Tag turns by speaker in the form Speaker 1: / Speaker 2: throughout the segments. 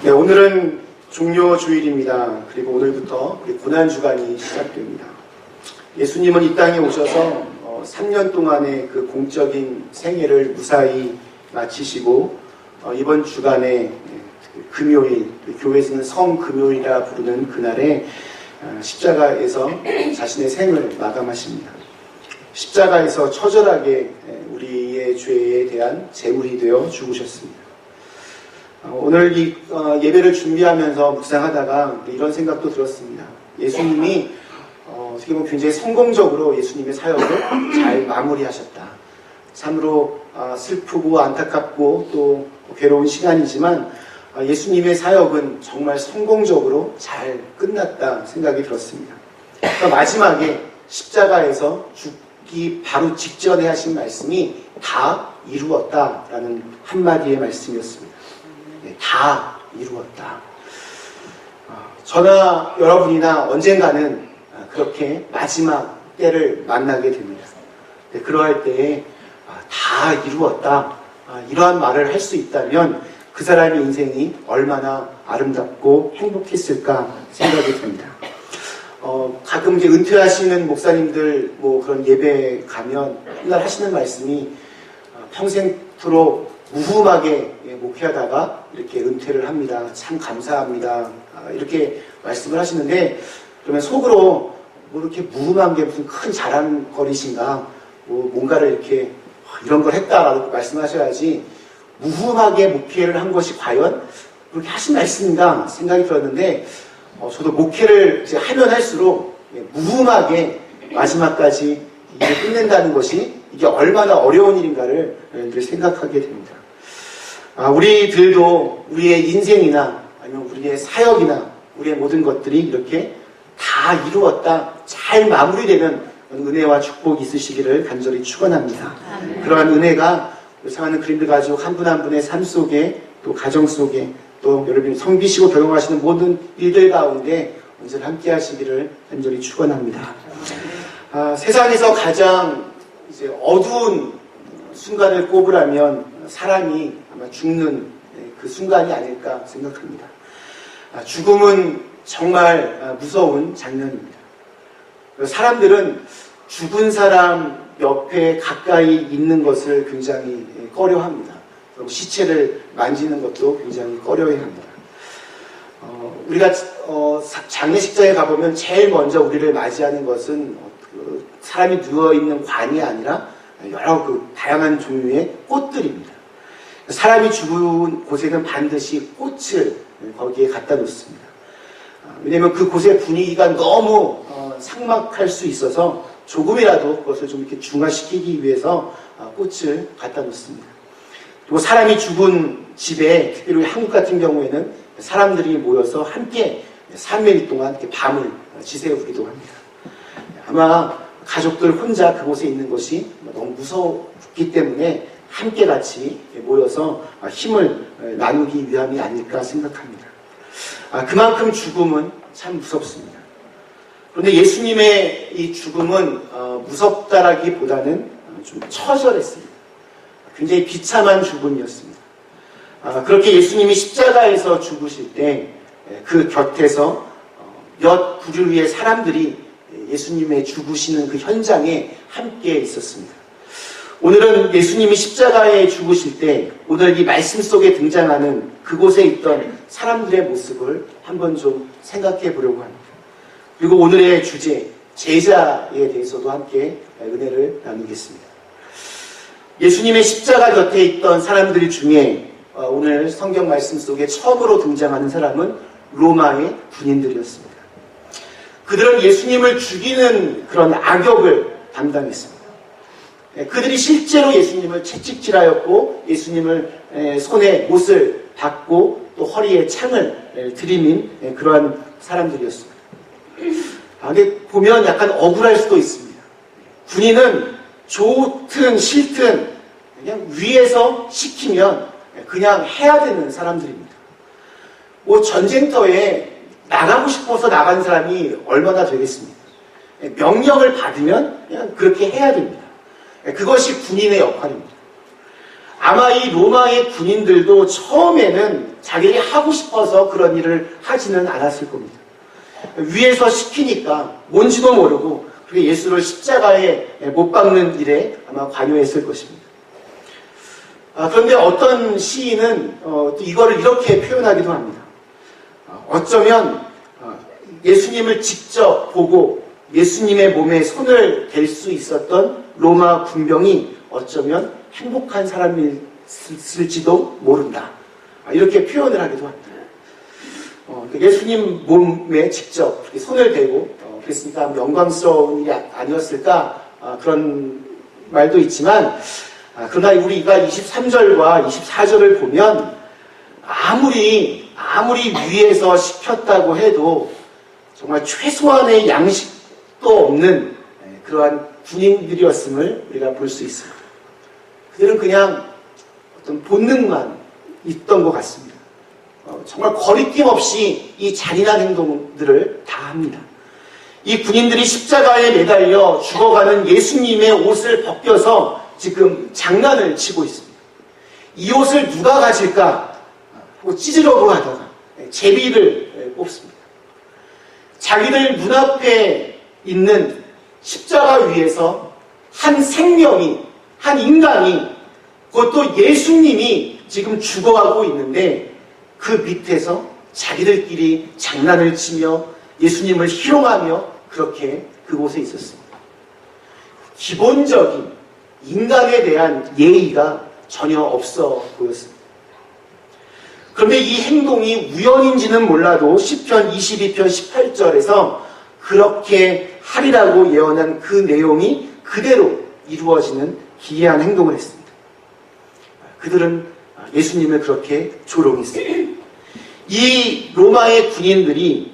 Speaker 1: 네, 오늘은 종료주일입니다. 그리고 오늘부터 고난주간이 시작됩니다. 예수님은 이 땅에 오셔서 3년 동안의 그 공적인 생애를 무사히 마치시고 이번 주간에 금요일, 교회에서는 성금요일이라 부르는 그날에 십자가에서 자신의 생을 마감하십니다. 십자가에서 처절하게 우리의 죄에 대한 제물이 되어 죽으셨습니다. 오늘 이 예배를 준비하면서 묵상하다가 이런 생각도 들었습니다. 예수님이 어떻게 보면 굉장히 성공적으로 예수님의 사역을 잘 마무리하셨다. 참으로 슬프고 안타깝고 또 괴로운 시간이지만 예수님의 사역은 정말 성공적으로 잘 끝났다 생각이 들었습니다. 그러니까 마지막에 십자가에서 죽기 바로 직전에 하신 말씀이 다 이루었다라는 한마디의 말씀이었습니다. 네, 다 이루었다. 저나 여러분이나 언젠가는 그렇게 마지막 때를 만나게 됩니다. 네, 그러할 때에 다 이루었다. 이러한 말을 할 수 있다면 그 사람의 인생이 얼마나 아름답고 행복했을까 생각이 듭니다. 가끔 이제 은퇴하시는 목사님들 그런 예배에 가면 맨날 하시는 말씀이 평생토록 무흠하게 목회하다가 이렇게 은퇴를 합니다. 참 감사합니다. 이렇게 말씀을 하시는데 그러면 속으로 이렇게 무흠한 게 무슨 큰 자랑거리신가 뭔가를 이렇게 이런 걸 했다라고 말씀하셔야지 무흠하게 목회를 한 것이 과연 그렇게 하신 말씀인가 생각이 들었는데 저도 목회를 이제 하면 할수록 무흠하게 마지막까지 일을 끝낸다는 것이 이게 얼마나 어려운 일인가를 생각하게 됩니다. 우리들도 우리의 인생이나 아니면 우리의 사역이나 우리의 모든 것들이 이렇게 다 이루었다, 잘 마무리되는 은혜와 축복이 있으시기를 간절히 축원합니다. 그러한 은혜가 사랑하는 그린들 가족 한 분 한 분의 삶 속에 또 가정 속에 또 여러분이 섬기시고 경영하시는 모든 일들 가운데 언제나 함께 하시기를 간절히 축원합니다. 세상에서 가장 이제 어두운 순간을 꼽으라면 사람이 아마 죽는 그 순간이 아닐까 생각합니다. 죽음은 정말 무서운 장면입니다. 사람들은 죽은 사람 옆에 가까이 있는 것을 굉장히 꺼려합니다. 그리고 시체를 만지는 것도 굉장히 꺼려해합니다. 우리가 장례식장에 가보면 제일 먼저 우리를 맞이하는 것은 사람이 누워있는 관이 아니라 여러 다양한 종류의 꽃들입니다. 사람이 죽은 곳에는 반드시 꽃을 거기에 갖다 놓습니다. 왜냐하면 그곳의 분위기가 너무 삭막할 수 있어서 조금이라도 그것을 좀 이렇게 중화시키기 위해서 꽃을 갖다 놓습니다. 그리고 사람이 죽은 집에 특별히 한국 같은 경우에는 사람들이 모여서 함께 3일 동안 이렇게 밤을 지새우기도 합니다. 아마 가족들 혼자 그곳에 있는 것이 너무 무섭기 때문에 함께 같이 모여서 힘을 나누기 위함이 아닐까 생각합니다. 그만큼 죽음은 참 무섭습니다. 그런데 예수님의 이 죽음은 무섭다라기보다는 좀 처절했습니다. 굉장히 비참한 죽음이었습니다. 그렇게 예수님이 십자가에서 죽으실 때 그 곁에서 몇 부류의 사람들이 예수님의 죽으시는 그 현장에 함께 있었습니다. 오늘은 예수님이 십자가에 죽으실 때 오늘 이 말씀 속에 등장하는 그곳에 있던 사람들의 모습을 한번 좀 생각해 보려고 합니다. 그리고 오늘의 주제, 제자에 대해서도 함께 은혜를 나누겠습니다. 예수님의 십자가 곁에 있던 사람들 중에 오늘 성경 말씀 속에 처음으로 등장하는 사람은 로마의 군인들이었습니다. 그들은 예수님을 죽이는 그런 악역을 담당했습니다. 그들이 실제로 예수님을 채찍질하였고 예수님을 손에 못을 박고 또 허리에 창을 들이민 그러한 사람들이었습니다. 근데 보면 약간 억울할 수도 있습니다. 군인은 좋든 싫든 그냥 위에서 시키면 그냥 해야 되는 사람들입니다. 전쟁터에 나가고 싶어서 나간 사람이 얼마나 되겠습니까? 명령을 받으면 그냥 그렇게 해야 됩니다. 그것이 군인의 역할입니다. 아마 이 로마의 군인들도 처음에는 자기들이 하고 싶어서 그런 일을 하지는 않았을 겁니다. 위에서 시키니까 뭔지도 모르고 그렇게 예수를 십자가에 못 박는 일에 아마 관여했을 것입니다. 그런데 어떤 시인은 또 이거를 이렇게 표현하기도 합니다. 어쩌면 예수님을 직접 보고 예수님의 몸에 손을 댈 수 있었던 로마 군병이 어쩌면 행복한 사람일지도 모른다. 이렇게 표현을 하기도 합니다. 예수님 몸에 직접 손을 대고 그랬으니까 영광스러운 일이 아니었을까 그런 말도 있지만 그러나 우리가 23절과 24절을 보면 아무리 위에서 시켰다고 해도 정말 최소한의 양식도 없는 그러한 군인들이었음을 우리가 볼 수 있습니다. 그들은 그냥 어떤 본능만 있던 것 같습니다. 정말 거리낌 없이 이 잔인한 행동들을 다 합니다. 이 군인들이 십자가에 매달려 죽어가는 예수님의 옷을 벗겨서 지금 장난을 치고 있습니다. 이 옷을 누가 가질까 하고 찢으려고 하다가 제비를 뽑습니다. 자기들 눈앞에 있는 십자가 위에서 한 생명이, 한 인간이, 그것도 예수님이 지금 죽어가고 있는데 그 밑에서 자기들끼리 장난을 치며 예수님을 희롱하며 그렇게 그곳에 있었습니다. 기본적인 인간에 대한 예의가 전혀 없어 보였습니다. 그런데 이 행동이 우연인지는 몰라도 시편 22편 18절에서 그렇게 하리라고 예언한 그 내용이 그대로 이루어지는 기이한 행동을 했습니다. 그들은 예수님을 그렇게 조롱했습니다. 이 로마의 군인들이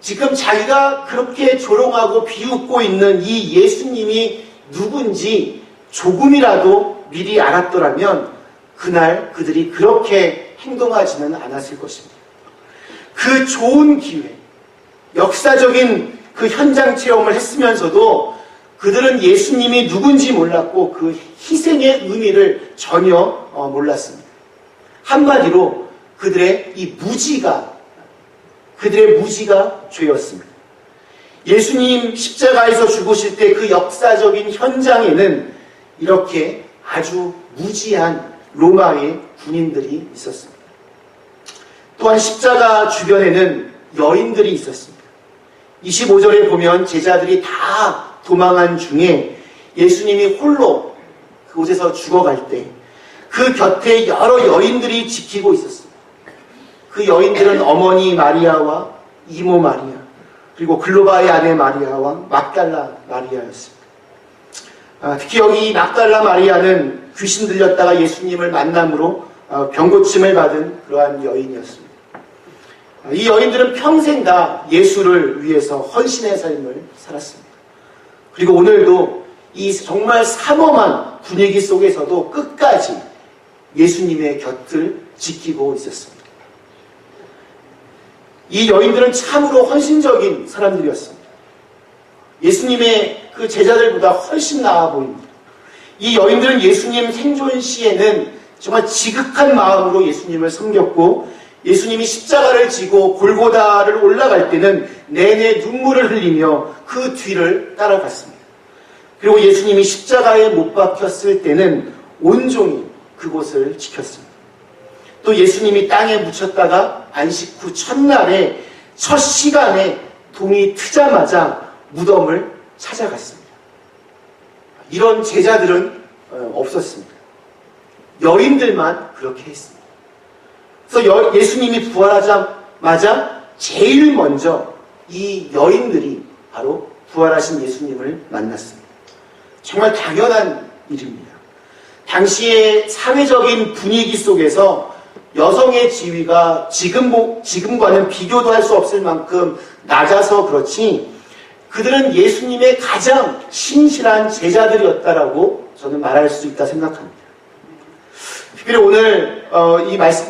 Speaker 1: 지금 자기가 그렇게 조롱하고 비웃고 있는 이 예수님이 누군지 조금이라도 미리 알았더라면 그날 그들이 그렇게 행동하지는 않았을 것입니다. 그 좋은 기회, 역사적인 그 현장 체험을 했으면서도 그들은 예수님이 누군지 몰랐고 그 희생의 의미를 전혀 몰랐습니다. 한마디로 그들의 무지가 죄였습니다. 예수님 십자가에서 죽으실 때 그 역사적인 현장에는 이렇게 아주 무지한 로마의 군인들이 있었습니다. 또한 십자가 주변에는 여인들이 있었습니다. 25절에 보면 제자들이 다 도망한 중에 예수님이 홀로 그곳에서 죽어갈 때 그 곁에 여러 여인들이 지키고 있었습니다. 그 여인들은 어머니 마리아와 이모 마리아, 그리고 글로바의 아내 마리아와 막달라 마리아였습니다. 특히 여기 막달라 마리아는 귀신 들렸다가 예수님을 만남으로 병고침을 받은 그러한 여인이었습니다. 이 여인들은 평생 다 예수를 위해서 헌신의 삶을 살았습니다. 그리고 오늘도 이 정말 삼엄한 분위기 속에서도 끝까지 예수님의 곁을 지키고 있었습니다. 이 여인들은 참으로 헌신적인 사람들이었습니다. 예수님의 그 제자들보다 훨씬 나아 보입니다. 이 여인들은 예수님 생존 시에는 정말 지극한 마음으로 예수님을 섬겼고 예수님이 십자가를 지고 골고다를 올라갈 때는 내내 눈물을 흘리며 그 뒤를 따라갔습니다. 그리고 예수님이 십자가에 못 박혔을 때는 온종일 그곳을 지켰습니다. 또 예수님이 땅에 묻혔다가 안식 후 첫날에 첫 시간에 동이 트자마자 무덤을 찾아갔습니다. 이런 제자들은 없었습니다. 여인들만 그렇게 했습니다. 그래서 예수님이 부활하자마자 제일 먼저 이 여인들이 바로 부활하신 예수님을 만났습니다. 정말 당연한 일입니다. 당시의 사회적인 분위기 속에서 여성의 지위가 지금과는 비교도 할 수 없을 만큼 낮아서 그렇지 그들은 예수님의 가장 신실한 제자들이었다라고 저는 말할 수 있다 생각합니다. 특별히 오늘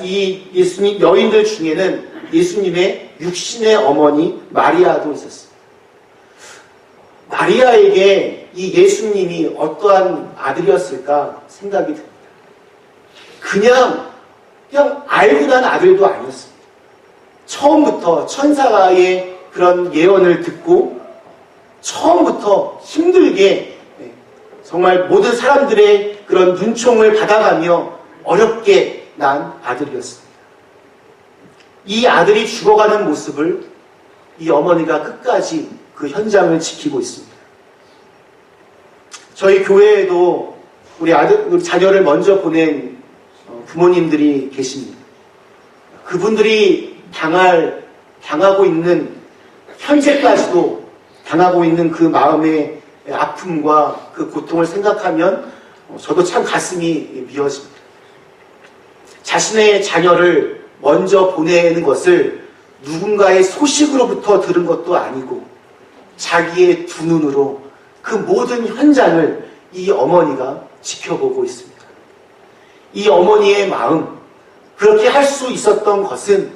Speaker 1: 이 예수님 여인들 중에는 예수님의 육신의 어머니 마리아도 있었습니다. 마리아에게 이 예수님이 어떠한 아들이었을까 생각이 듭니다. 그냥 알고 난 아들도 아니었습니다. 처음부터 천사의 그런 예언을 듣고 처음부터 힘들게 정말 모든 사람들의 그런 눈총을 받아가며 어렵게 난 아들이었습니다. 이 아들이 죽어가는 모습을 이 어머니가 끝까지 그 현장을 지키고 있습니다. 저희 교회에도 우리 자녀를 먼저 보낸 부모님들이 계십니다. 그분들이 당하고 있는, 현재까지도 당하고 있는 그 마음의 아픔과 그 고통을 생각하면 저도 참 가슴이 미어집니다. 자신의 자녀를 먼저 보내는 것을 누군가의 소식으로부터 들은 것도 아니고 자기의 두 눈으로 그 모든 현장을 이 어머니가 지켜보고 있습니다. 이 어머니의 마음, 그렇게 할 수 있었던 것은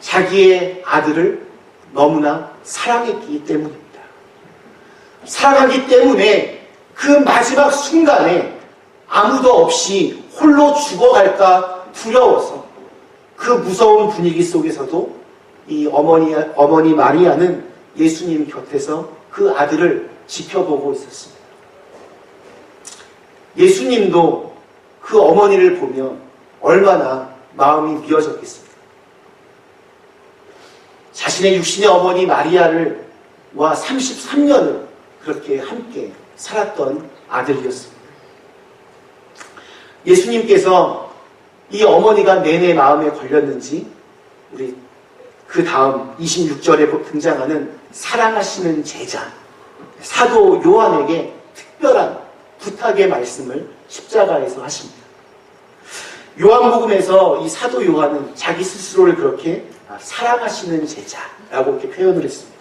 Speaker 1: 자기의 아들을 너무나 사랑했기 때문입니다. 사랑하기 때문에 그 마지막 순간에 아무도 없이 홀로 죽어갈까 두려워서 그 무서운 분위기 속에서도 이 어머니 마리아는 예수님 곁에서 그 아들을 지켜보고 있었습니다. 예수님도 그 어머니를 보며 얼마나 마음이 미어졌겠습니까? 자신의 육신의 어머니 마리아와 33년을 그렇게 함께 살았던 아들이었습니다. 예수님께서 이 어머니가 내내 마음에 걸렸는지 우리 그 다음 26절에 등장하는 사랑하시는 제자 사도 요한에게 특별한 부탁의 말씀을 십자가에서 하십니다. 요한복음에서 이 사도 요한은 자기 스스로를 그렇게 사랑하시는 제자라고 이렇게 표현을 했습니다.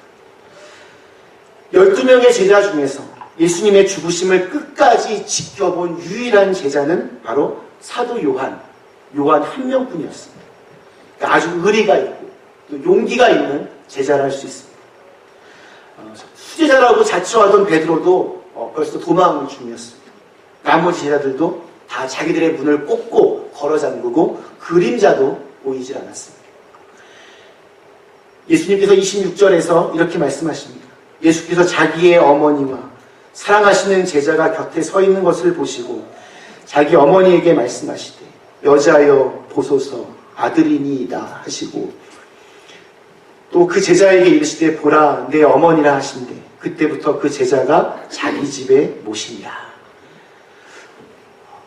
Speaker 1: 12명의 제자 중에서 예수님의 죽으심을 끝까지 지켜본 유일한 제자는 바로 사도 요한 한 명뿐이었습니다. 그러니까 아주 의리가 있고 또 용기가 있는 제자를 할 수 있습니다. 수제자라고 자처하던 베드로도 벌써 도망 중이었습니다. 나머지 제자들도 다 자기들의 문을 꽂고 걸어 잠그고 그림자도 보이질 않았습니다. 예수님께서 26절에서 이렇게 말씀하십니다. 예수께서 자기의 어머니와 사랑하시는 제자가 곁에 서 있는 것을 보시고 자기 어머니에게 말씀하시되 여자여 보소서 아들이니이다 하시고 또 그 제자에게 이르시되 보라 내 어머니라 하신대 그때부터 그 제자가 자기 집에 모시니라.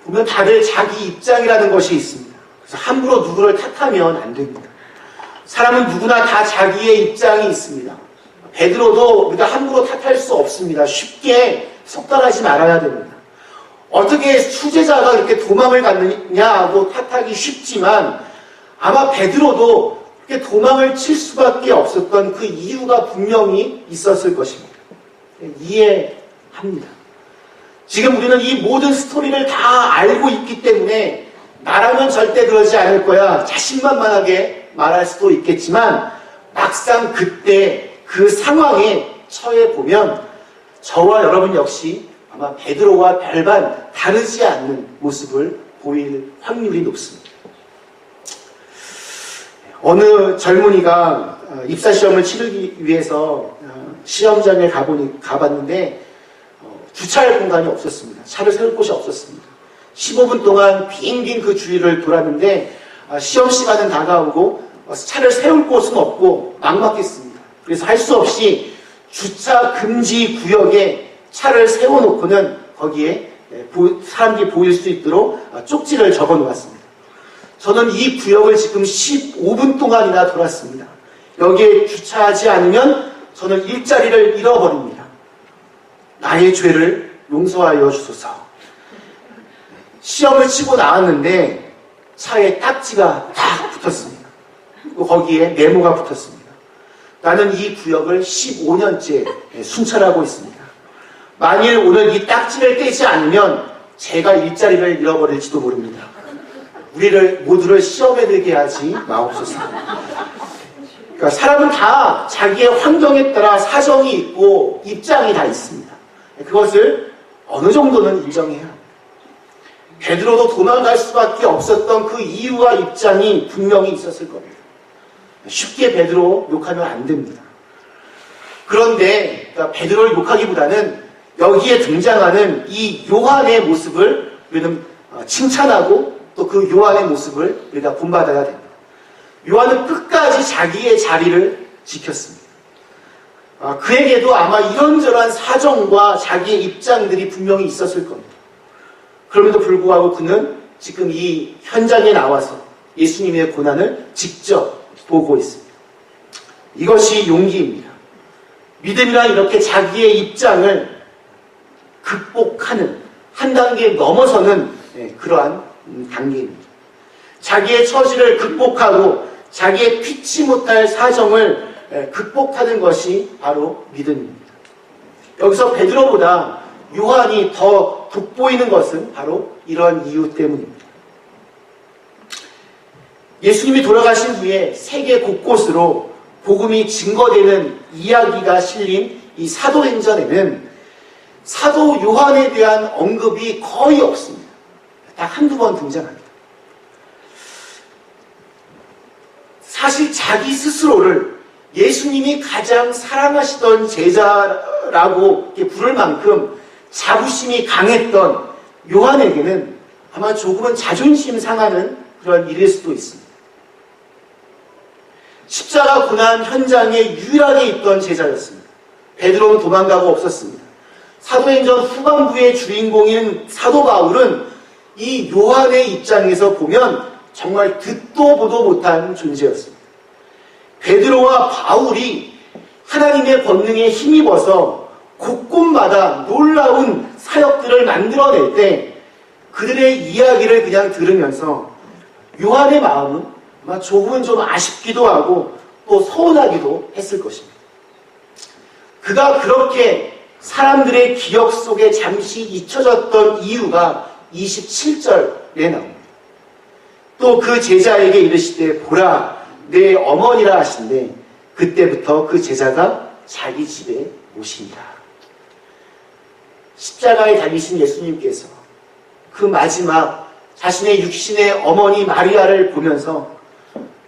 Speaker 1: 보면 다들 자기 입장이라는 것이 있습니다. 그래서 함부로 누구를 탓하면 안 됩니다. 사람은 누구나 다 자기의 입장이 있습니다. 베드로도 우리가 함부로 탓할 수 없습니다. 쉽게 속단하지 말아야 됩니다. 어떻게 수제자가 이렇게 도망을 갔느냐 하고 탓하기 쉽지만 아마 베드로도 이렇게 도망을 칠 수밖에 없었던 그 이유가 분명히 있었을 것입니다. 이해합니다. 지금 우리는 이 모든 스토리를 다 알고 있기 때문에 나라면 절대 그러지 않을 거야 자신만만하게 말할 수도 있겠지만 막상 그때 그 상황에 처해 보면 저와 여러분 역시 아마 베드로와 별반 다르지 않는 모습을 보일 확률이 높습니다. 어느 젊은이가 입사시험을 치르기 위해서 시험장에 가봤는데 주차할 공간이 없었습니다. 차를 세울 곳이 없었습니다. 15분 동안 빙빙 그 주위를 돌았는데 시험 시간은 다가오고 차를 세울 곳은 없고 막막했습니다. 그래서 할 수 없이 주차 금지 구역에 차를 세워놓고는 거기에 사람들이 보일 수 있도록 쪽지를 적어 놓았습니다. 저는 이 구역을 지금 15분 동안이나 돌았습니다. 여기에 주차하지 않으면 저는 일자리를 잃어버립니다. 나의 죄를 용서하여 주소서. 시험을 치고 나왔는데 차에 딱지가 딱 붙었습니다. 그리고 거기에 메모가 붙었습니다. 나는 이 구역을 15년째 순찰하고 있습니다. 만일 오늘 이 딱지를 떼지 않으면 제가 일자리를 잃어버릴지도 모릅니다. 우리를 모두를 시험에 들게 하지 마옵소서. 그러니까 사람은 다 자기의 환경에 따라 사정이 있고 입장이 다 있습니다. 그것을 어느 정도는 인정해야 합니다. 베드로도 도망갈 수밖에 없었던 그 이유와 입장이 분명히 있었을 겁니다. 쉽게 베드로 욕하면 안 됩니다. 그런데 그러니까 베드로를 욕하기보다는 여기에 등장하는 이 요한의 모습을 우리는 칭찬하고 또 그 요한의 모습을 우리가 본받아야 됩니다. 요한은 끝까지 자기의 자리를 지켰습니다. 그에게도 아마 이런저런 사정과 자기의 입장들이 분명히 있었을 겁니다. 그럼에도 불구하고 그는 지금 이 현장에 나와서 예수님의 고난을 직접 보고 있습니다. 이것이 용기입니다. 믿음이란 이렇게 자기의 입장을 극복하는 한 단계 넘어서는 그러한 단계입니다. 자기의 처지를 극복하고 자기의 피치 못할 사정을 극복하는 것이 바로 믿음입니다. 여기서 베드로보다 요한이 더 돋보이는 것은 바로 이런 이유 때문입니다. 예수님이 돌아가신 후에 세계 곳곳으로 복음이 증거되는 이야기가 실린 이 사도행전에는 사도 요한에 대한 언급이 거의 없습니다. 딱 한두 번 등장합니다. 사실 자기 스스로를 예수님이 가장 사랑하시던 제자라고 부를 만큼 자부심이 강했던 요한에게는 아마 조금은 자존심 상하는 그런 일일 수도 있습니다. 십자가 고난 현장에 유일하게 있던 제자였습니다. 베드로는 도망가고 없었습니다. 사도행전 후반부의 주인공인 사도 바울은 이 요한의 입장에서 보면 정말 듣도 보도 못한 존재였습니다. 베드로와 바울이 하나님의 권능에 힘입어서 곳곳마다 놀라운 사역들을 만들어낼 때 그들의 이야기를 그냥 들으면서 요한의 마음은 아마 조금은 좀 아쉽기도 하고 또 서운하기도 했을 것입니다. 그가 그렇게 사람들의 기억 속에 잠시 잊혀졌던 이유가 27절에 나옵니다. 또 그 제자에게 이르시되 보라 내 어머니라 하신대 그때부터 그 제자가 자기 집에 오시니라. 십자가에 달리신 예수님께서 그 마지막 자신의 육신의 어머니 마리아를 보면서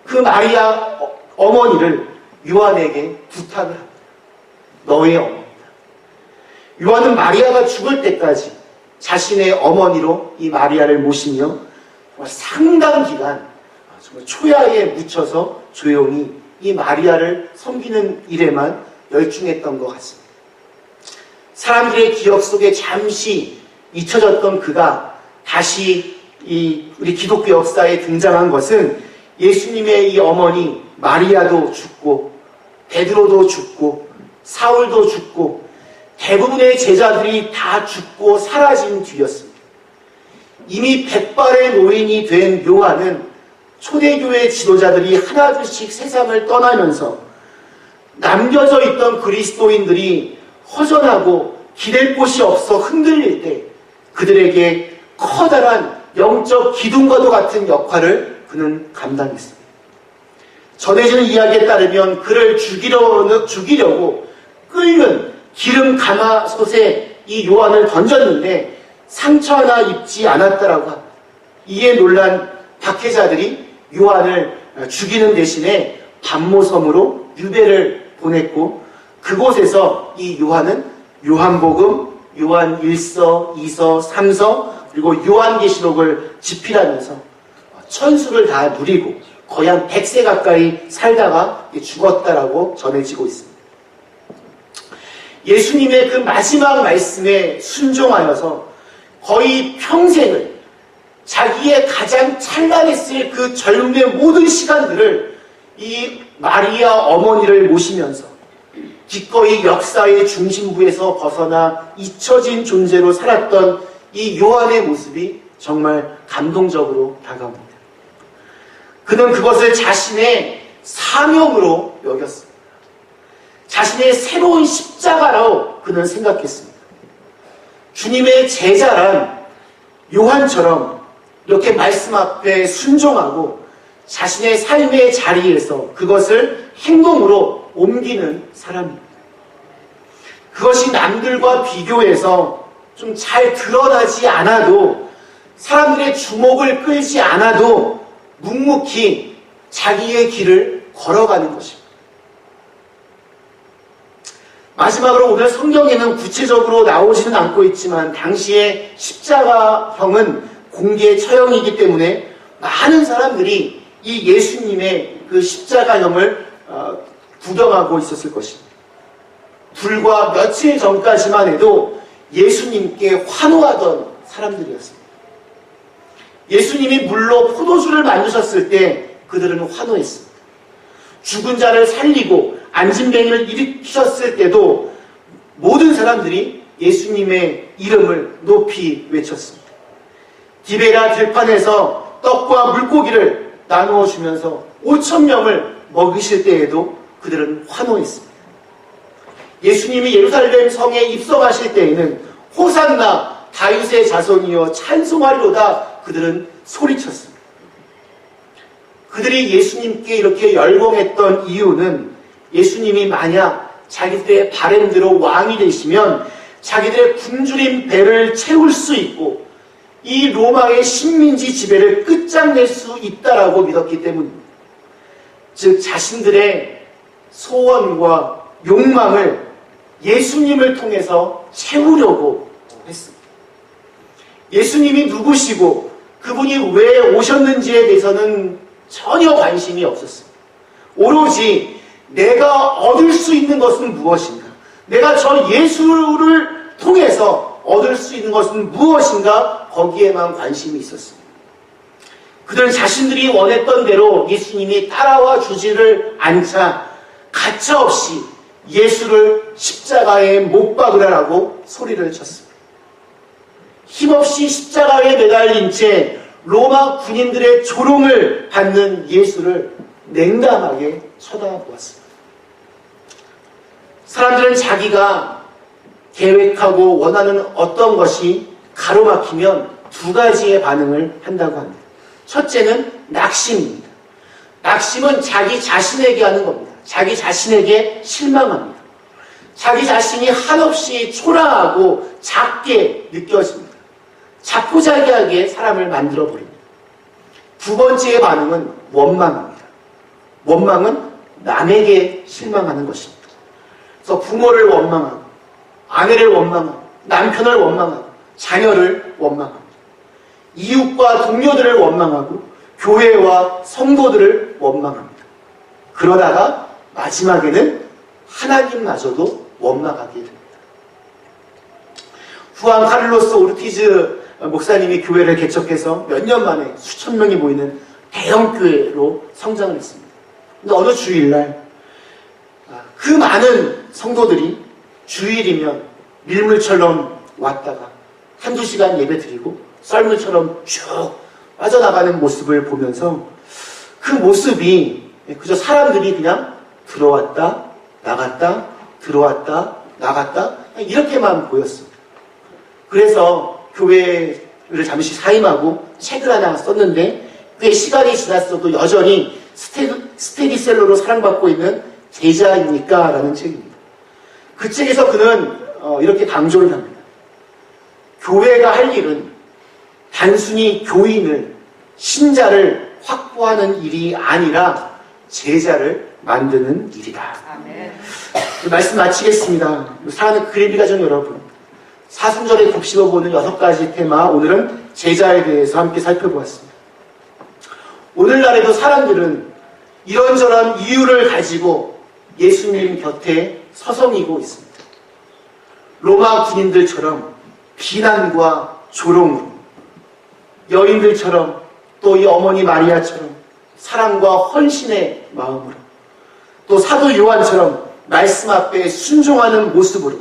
Speaker 1: 그 마리아 어머니를 요한에게 부탁을 합니다. 너의 어머니다. 요한은 마리아가 죽을 때까지 자신의 어머니로 이 마리아를 모시며 상당 기간 정말 초야에 묻혀서 조용히 이 마리아를 섬기는 일에만 열중했던 것 같습니다. 사람들의 기억 속에 잠시 잊혀졌던 그가 다시 우리 기독교 역사에 등장한 것은 예수님의 이 어머니 마리아도 죽고 베드로도 죽고 사울도 죽고 대부분의 제자들이 다 죽고 사라진 뒤였습니다. 이미 백발의 노인이 된 요한은 초대교회 지도자들이 하나둘씩 세상을 떠나면서 남겨져 있던 그리스도인들이 허전하고 기댈 곳이 없어 흔들릴 때 그들에게 커다란 영적 기둥과도 같은 역할을 그는 감당했습니다. 전해지는 이야기에 따르면 그를 죽이려고 끓는 기름 가마솥에 이 요한을 던졌는데 상처 하나 입지 않았다라고 합니다. 이에 놀란 박해자들이 요한을 죽이는 대신에 반모섬으로 유배를 보냈고 그곳에서 이 요한은 요한복음, 요한 1서, 2서, 3서 그리고 요한계시록을 집필하면서 천수를 다 누리고 거의 한 100세 가까이 살다가 죽었다라고 전해지고 있습니다. 예수님의 그 마지막 말씀에 순종하여서 거의 평생을 자기의 가장 찬란했을 그 젊음의 모든 시간들을 이 마리아 어머니를 모시면서 기꺼이 역사의 중심부에서 벗어나 잊혀진 존재로 살았던 이 요한의 모습이 정말 감동적으로 다가옵니다. 그는 그것을 자신의 사명으로 여겼습니다. 자신의 새로운 십자가로 그는 생각했습니다. 주님의 제자란 요한처럼 이렇게 말씀 앞에 순종하고 자신의 삶의 자리에서 그것을 행동으로 옮기는 사람입니다. 그것이 남들과 비교해서 좀 잘 드러나지 않아도 사람들의 주목을 끌지 않아도 묵묵히 자기의 길을 걸어가는 것입니다. 마지막으로 오늘 성경에는 구체적으로 나오지는 않고 있지만 당시에 십자가형은 공개 처형이기 때문에 많은 사람들이 이 예수님의 그 십자가형을 구경하고 있었을 것입니다. 불과 며칠 전까지만 해도 예수님께 환호하던 사람들이었습니다. 예수님이 물로 포도주를 만드셨을 때 그들은 환호했습니다. 죽은 자를 살리고 안진뱅이를 일으키셨을 때도 모든 사람들이 예수님의 이름을 높이 외쳤습니다. 디베랴 들판에서 떡과 물고기를 나누어 주면서 5,000명을 먹이실 때에도 그들은 환호했습니다. 예수님이 예루살렘 성에 입성하실 때에는 호산나 다윗의 자손이여 찬송하리로다 그들은 소리쳤습니다. 그들이 예수님께 이렇게 열광했던 이유는 예수님이 만약 자기들의 바램대로 왕이 되시면 자기들의 굶주린 배를 채울 수 있고 이 로마의 식민지 지배를 끝장낼 수 있다라고 믿었기 때문입니다. 즉 자신들의 소원과 욕망을 예수님을 통해서 채우려고 했습니다. 예수님이 누구시고 그분이 왜 오셨는지에 대해서는 전혀 관심이 없었습니다. 오로지 내가 얻을 수 있는 것은 무엇인가? 내가 저 예수를 통해서 얻을 수 있는 것은 무엇인가? 거기에만 관심이 있었습니다. 그들은 자신들이 원했던 대로 예수님이 따라와 주지를 않자 가차없이 예수를 십자가에 못 박으라고 소리를 쳤습니다. 힘없이 십자가에 매달린 채 로마 군인들의 조롱을 받는 예수를 냉담하게 쳐다보았습니다. 사람들은 자기가 계획하고 원하는 어떤 것이 가로막히면 두 가지의 반응을 한다고 합니다. 첫째는 낙심입니다. 낙심은 자기 자신에게 하는 겁니다. 자기 자신에게 실망합니다. 자기 자신이 한없이 초라하고 작게 느껴집니다. 자포자기하게 사람을 만들어버립니다. 두 번째의 반응은 원망입니다. 원망은 남에게 실망하는 것입니다. 그래서 부모를 원망하고 아내를 원망하고 남편을 원망하고 자녀를 원망합니다. 이웃과 동료들을 원망하고 교회와 성도들을 원망합니다. 그러다가 마지막에는 하나님마저도 원망하게 됩니다. 후안 카를로스 오르티즈 목사님이 교회를 개척해서 몇 년 만에 수천 명이 모이는 대형 교회로 성장을 했습니다. 근데 어느 주일날 그 많은 성도들이 주일이면 밀물처럼 왔다가 한두 시간 예배 드리고 썰물처럼 쭉 빠져나가는 모습을 보면서 그 모습이 그저 사람들이 그냥 들어왔다 나갔다 들어왔다 나갔다 이렇게만 보였습니다. 그래서 교회를 잠시 사임하고 책을 하나 썼는데 꽤 시간이 지났어도 여전히 스테디셀러로 사랑받고 있는 제자입니까? 라는 책입니다. 그 책에서 그는 이렇게 강조를 합니다. 교회가 할 일은 단순히 교인을, 신자를 확보하는 일이 아니라 제자를 만드는 일이다. 아멘. 말씀 마치겠습니다. 사랑하는 그린비 가정 여러분, 사순절에 곱씹어보는 6가지 테마, 오늘은 제자에 대해서 함께 살펴보았습니다. 오늘날에도 사람들은 이런저런 이유를 가지고 예수님 곁에 서성이고 있습니다. 로마 군인들처럼 비난과 조롱으로, 여인들처럼 또 이 어머니 마리아처럼 사랑과 헌신의 마음으로, 또 사도 요한처럼 말씀 앞에 순종하는 모습으로,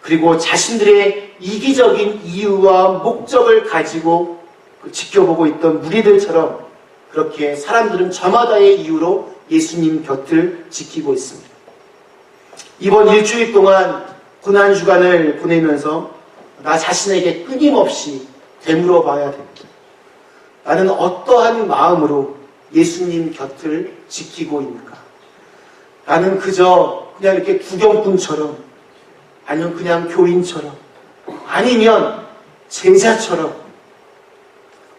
Speaker 1: 그리고 자신들의 이기적인 이유와 목적을 가지고 지켜보고 있던 무리들처럼 그렇게 사람들은 저마다의 이유로 예수님 곁을 지키고 있습니다. 이번 일주일 동안 고난주간을 보내면서 나 자신에게 끊임없이 되물어 봐야 됩니다. 나는 어떠한 마음으로 예수님 곁을 지키고 있는가? 나는 그저 그냥 이렇게 구경꾼처럼, 아니면 그냥 교인처럼, 아니면 제자처럼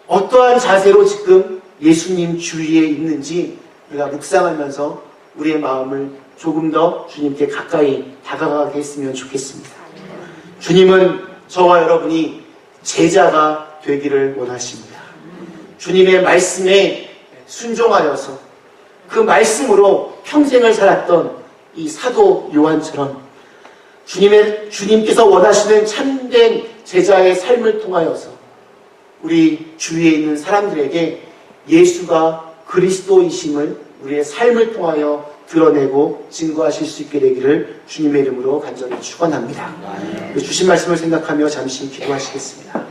Speaker 1: 어떠한 자세로 지금 예수님 주위에 있는지 우리가 묵상하면서 우리의 마음을 조금 더 주님께 가까이 다가가게 했으면 좋겠습니다. 주님은 저와 여러분이 제자가 되기를 원하십니다. 주님의 말씀에 순종하여서 그 말씀으로 평생을 살았던 이 사도 요한처럼 주님께서 원하시는 참된 제자의 삶을 통하여서 우리 주위에 있는 사람들에게 예수가 그리스도이심을 우리의 삶을 통하여 드러내고 증거하실 수 있게 되기를 주님의 이름으로 간절히 축원합니다. 주신 말씀을 생각하며 잠시 기도하시겠습니다.